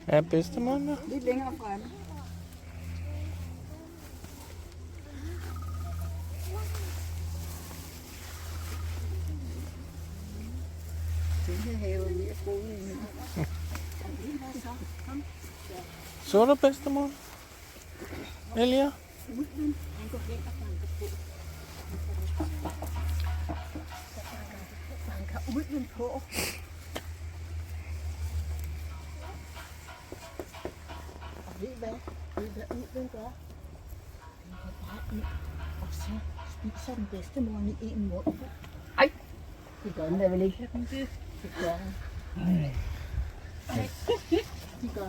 Ja, bedstemor nu. Lidt længere fremme. Den her have er mere groet end min. Så du bedstemor? Elia? Han går hen og banker på. Banker ulven på. Og ved I hvad? Ved I hvad ulven gør? Den går bare ind, og så spiser den bedstemoren i en mund. Ej! Det gør den da vel ikke? Det gør den. De gør